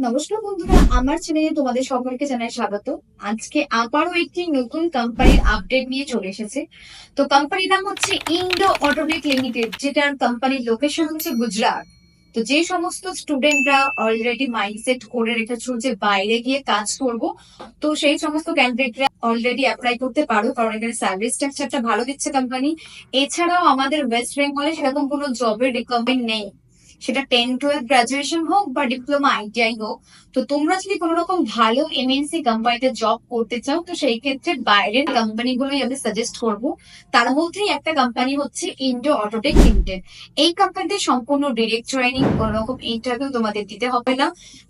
নমস্কার বন্ধুরা, আমার চ্যানেলে তোমাদের সকলকে জানাই স্বাগত। আজকে আবারও একটি নতুন কোম্পানির আপডেট নিয়ে চলে এসেছে। তো কোম্পানির নাম হচ্ছে ইন্ডো অটোমেট লিমিটেড, যেটার কোম্পানির লোকেশন হচ্ছে গুজরাট। তো যে সমস্ত স্টুডেন্টরা অলরেডি মাইন্ডসেট করে রেখেছো যে বাইরে গিয়ে কাজ করব, তো সেই সমস্ত ক্যান্ডিডেটরা অলরেডি অ্যাপ্লাই করতে পারো, কারণ এখানে স্যালারি স্ট্রাকচারটা ভালো দিচ্ছে কোম্পানি। এছাড়াও আমাদের ওয়েস্ট বেঙ্গলে সেরকম কোনো জবের রিকোয়ারমেন্ট নেই, সেটা 10-12 গ্রাজুয়েশন হোক বা ডিপ্লোমা আইটিআই হোক। তো তোমরা যদি কোনো রকম ভালো এমএনসি কোম্পানিতে জব করতে চাও, তো সেই ক্ষেত্রে বাইরের কোম্পানিগুলোই আমি সাজেস্ট করব। তার মধ্যেই একটা কোম্পানি হচ্ছে ইন্ডো অটোটেক লিমিটেড। এই কোম্পানিতে সম্পূর্ণ ডিরেক্ট ট্রেনিং, কোনো রকম ইন্টারভিউ তোমাদের দিতে হবে না,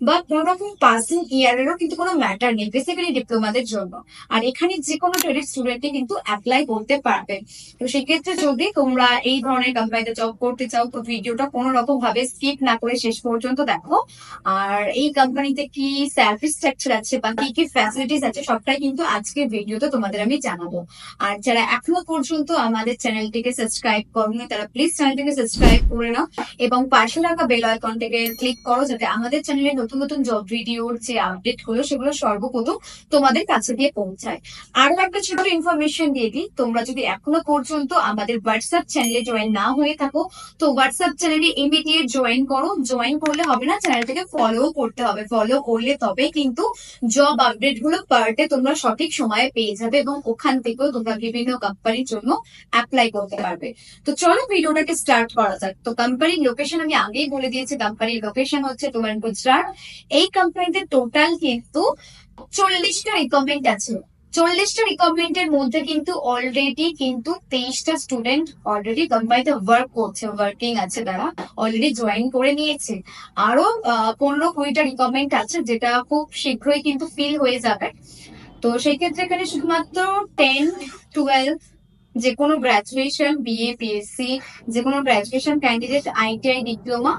বা কোনো রকম পাসিং ইয়ারেরও কিন্তু কোনো ম্যাটার নেই, বেসিক্যালি ডিপ্লোমাদের জন্য। আর এখানে যে কোনো ট্রেডের স্টুডেন্টই কিন্তু অ্যাপ্লাই করতে পারবে। তো সেক্ষেত্রে যদি তোমরা এই ধরনের কোম্পানিতে জব করতে চাও, তো ভিডিওটা কোনো রকম ভাবে স্কিপ না করে শেষ পর্যন্ত দেখো। আর এই কোম্পানিতে কি স্যালারি স্ট্রাকচার আছে বা কি কি ফ্যাসিলিটিস আছে, সবটাই কিন্তু আজকের ভিডিওতে তোমাদের আমি জানাবো। আর যারা এখনো পর্যন্ত আমাদের চ্যানেলটিকে সাবস্ক্রাইব করোনি, তারা প্লিজ চ্যানেলটিকে সাবস্ক্রাইব করে নাও এবং পাশে রাখা বেল আইকনটিকে ক্লিক করো, যাতে আমাদের চ্যানেলে নতুন নতুন জব ভিডিওর যে আপডেট গুলো সেগুলো সর্বপ্রথম তোমাদের কাছে দিয়ে পৌঁছায়। আরো একটা ছোট ইনফরমেশন দিয়ে দিই, তোমরা যদি এখনো পর্যন্ত আমাদের হোয়াটসঅ্যাপ চ্যানেলে জয়েন না হয়ে থাকো, তো হোয়াটসঅ্যাপ চ্যানেলে ইমিডিয়েট জয়েন করো। জয়েন করলে হবে না, চ্যানেলটাকে ফলো করতে হবে। ফলো করলে তবে কিন্তু জব আপডেট গুলো পার ডে তোমরা সঠিক সময়ে পেয়ে যাবে এবং ওখান থেকেও তোমরা বিভিন্ন কোম্পানির জন্য অ্যাপ্লাই করতে পারবে। তো চলো ভিডিওটাকে স্টার্ট করা যাক। তো কোম্পানির লোকেশন আমি আগেই বলে দিয়েছি, কোম্পানির লোকেশন হচ্ছে তোমার গুজরাট। এই কোম্পানিতে টোটাল কিন্তু 40টা রিকমেন্ড আছে। 40টা রিকমেন্ডের মধ্যে কিন্তু অলরেডি কিন্তু 23টা স্টুডেন্ট অলরেডি কোম্পানিতে ওয়ার্ক করছে, ওয়ার্কিং আছে, তারা অলরেডি জয়েন করে নিয়েছে। আরো 15-20টা রিকমেন্ড আছে, যেটা খুব শীঘ্রই কিন্তু ফিল হয়ে যাবে। তো সেই ক্ষেত্রে এখানে শুধুমাত্র 10-12 যে কোনো গ্রাজুয়েশন, বিএ, পিএসসি, যে কোনো গ্রাজুয়েশন ক্যান্ডিডেট, আইটিআই, ডিপ্লোমা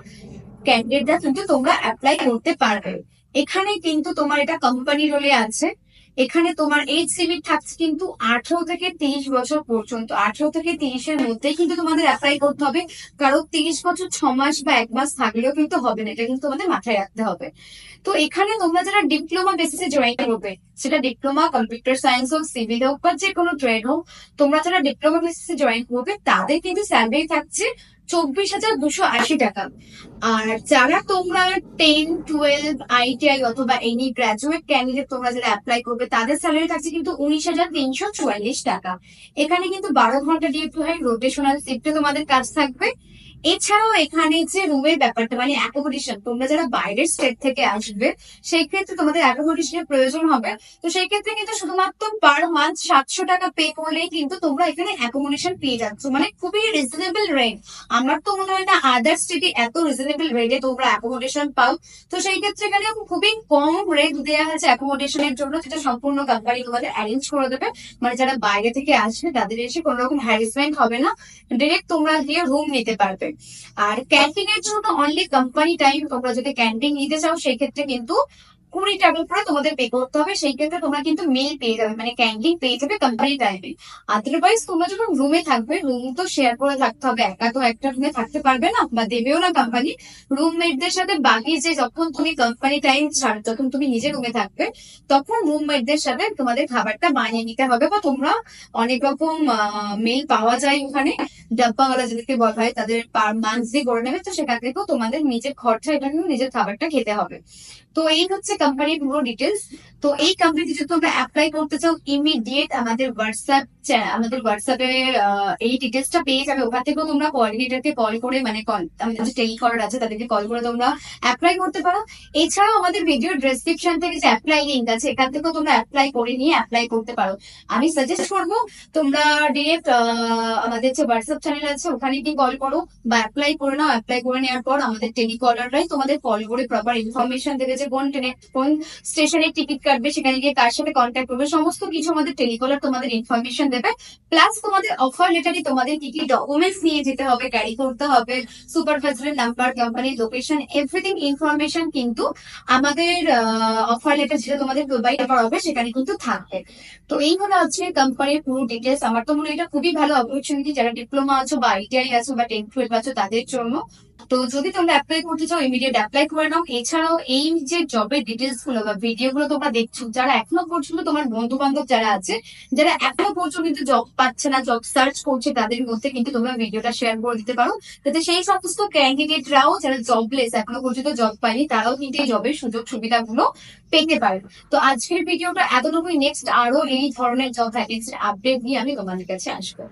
ক্যান্ডিডেটরা কিন্তু তোমরা অ্যাপ্লাই করতে পারবে। এখানে কিন্তু তোমার এটা কোম্পানি রোলে আছে। এখানে তোমার এজ লিমিট থাকছে কিন্তু 18 থেকে 30 বছর পর্যন্ত। 18 থেকে 30-এর মধ্যেই কিন্তু তোমাদের অ্যাপ্লাই করতে হবে। কারণ 30 বছর 6 মাস বা 1 মাস থাকলেও কিন্তু হবে না, এটা কিন্তু তোমাদের মাথায় রাখতে হবে। তো এখানে তোমরা যারা ডিপ্লোমা বেসিসে জয়েন করবে, সেটা ডিপ্লোমা কম্পিউটার সায়েন্স হোক, সিভিল হোক বা যে কোনো ট্রেড হোক, তোমরা যারা ডিপ্লোমা বেসিসে জয়েন করবে তাদের কিন্তু স্যালারি থাকছে 24,280 টাকা। আর যারা তোমরা 10-12 আইটিআই অথবা এনি গ্রাজুয়েট ক্যান্ডিডেট তোমরা যারা অ্যাপ্লাই করবে, তাদের স্যালারি থাকছে কিন্তু 19,344 টাকা। এখানে কিন্তু 12 ঘন্টা ডিউটি হয়, রোটেশনাল শিফটে তোমাদের কাজ থাকবে। এছাড়াও এখানে যে রুমের ব্যাপারটা, মানে অ্যাকোমোডেশন, তোমরা যারা বাইরের স্টেট থেকে আসবে সেই ক্ষেত্রে তোমাদের অ্যাকোমোডেশনের প্রয়োজন হবে। তো সেই ক্ষেত্রে কিন্তু শুধুমাত্র পার মান্থ 700 টাকা পে করলেই কিন্তু তোমরা এখানে অ্যাকোমোডেশন পেয়ে যাচ্ছ, মানে খুবই রিজনেবল রেট। আমার তো মনে হয় না আদার স্টেটে এত রিজনেবল রেটে তোমরা অ্যাকোমোডেশন পাও। তো সেই ক্ষেত্রে এখানে খুবই কম রেট দেওয়া হয়েছে অ্যাকোমোডেশনের জন্য, যেটা সম্পূর্ণ কোম্পানি তোমাদের অ্যারেঞ্জ করে দেবে। মানে যারা বাইরে থেকে আসবে তাদের এসে কোনো রকম হ্যারাসমেন্ট হবে না, ডিরেক্ট তোমরা গিয়ে রুম নিতে পারবে। আর ক্যান্টিন এর জন্য অনলি কোম্পানি টাইম, তোমরা যদি ক্যান্টিন নিতে চাও সেই ক্ষেত্রে কিন্তু 20 টাকার করে তোমাদের পে করতে হবে। সেই ক্ষেত্রে তোমরা কিন্তু মিল পেয়ে যাবে, মানে ক্যান্টিন পেয়ে যাবে কোম্পানি টাইমে। আদারওয়াইজ তোমরা যখন রুমে থাকবে, রুম তো শেয়ার করে থাকতে হবে, একা তো একটা রুমে থাকতে পারবে না বা দেবেও না কোম্পানি। রুমমেটদের সাথে বাকি যে যখন তুমি কোম্পানি টাইম ছাড়, যখন তুমি নিজের রুমে থাকবে, তখন রুমমেটদের সাথে তোমাদের খাবারটা বানিয়ে নিতে হবে। বা তোমরা অনেক রকম মিল পাওয়া যায় ওখানে, ডাব্বাওয়ালা যাদেরকে বলা হয়, তাদের পার মান্থলি করে নেবে। তো সেখান থেকেও তোমাদের নিজের খরচা, এটা কিন্তু নিজের খাবারটা খেতে হবে। তো এই হচ্ছে কোম্পানির পুরো ডিটেলস। তো এই কোম্পানিতে যদি তোমরা অ্যাপ্লাই করতে চাও, ইমিডিয়েট আমাদের হোয়াটসঅ্যাপে এই ডিটেলসটা পেয়ে যাবে। ওখান থেকেও তোমরা কোঅর্ডিনেটরকে কল করে, মানে আমাদের যে টেলিকলার আছে তাদেরকে কল করে তোমরা অ্যাপ্লাই করতে পারো। এছাড়াও আমাদের ভিডিও ডেসক্রিপশন থেকে যে অ্যাপ্লাই লিঙ্ক আছে, এখান থেকেও তোমরা অ্যাপ্লাই করে নিয়ে অ্যাপ্লাই করতে পারো। আমি সাজেস্ট করবো তোমরা ডিরেক্ট আমাদের যে হোয়াটসঅ্যাপ চ্যানেল আছে ওখানে গিয়ে কল করো বা অ্যাপ্লাই করে নাও। অ্যাপ্লাই করে নেওয়ার পর আমাদের টেলিকলাররাই তোমাদের কল করে প্রপার ইনফরমেশন দেবে যে কোন ট্রেনে কোন স্টেশনে টিকিট কাটবে, সেখানে গিয়ে কার সাথে কন্ট্যাক্ট করবে, সমস্ত কিছু আমাদের টেলিকলার তোমাদের ইনফরমেশন দেবে। প্লাস তোমাদের অফার লেটারে তোমাদের কি কি ডকুমেন্টস নিয়ে যেতে হবে, ক্যারি করতে হবে, সুপারভাইজারের নাম্বার, কোম্পানির লোকেশন, এভরিথিং ইনফরমেশন কিন্তু আমাদের অফার লেটার যেটা তোমাদের প্রোভাইড করা হবে সেখানে কিন্তু থাকবে। তো এই হলো হচ্ছে কোম্পানির পুরো ডিটেলস। আমার তো মনে হয় এটা খুবই ভালো অপরচুনিটি, যারা ডিপ্লোমা আছো বা আইটিআই আছো বা 10-12 আছো তাদের জন্য। তো যদি তোমরা অ্যাপ্লাই করতে চাও ইমিডিয়েট অ্যাপ্লাই করে নাও। এছাড়াও এই যে জবের ডিটেলস গুলো বা ভিডিও গুলো তোমরা দেখছো, যারা এখনো পর্যন্ত তোমার বন্ধু বান্ধব যারা আছে, যারা এখনো পর্যন্ত কিন্তু জব পাচ্ছে না, জব সার্চ করছে, তাদের মধ্যে কিন্তু তোমরা ভিডিওটা শেয়ার করে দিতে পারো, যাতে সেই সমস্ত ক্যান্ডিডেটরাও যারা জবলেস এখনো পর্যন্ত জব পায়নি, তারাও কিন্তু এই জবের সুযোগ সুবিধাগুলো পেতে পারে। তো আজকের ভিডিওটা এতটুকুই। নেক্সট আরো এই ধরনের জব ভ্যাকেন্সির আপডেট নিয়ে আমি তোমাদের কাছে আসবো।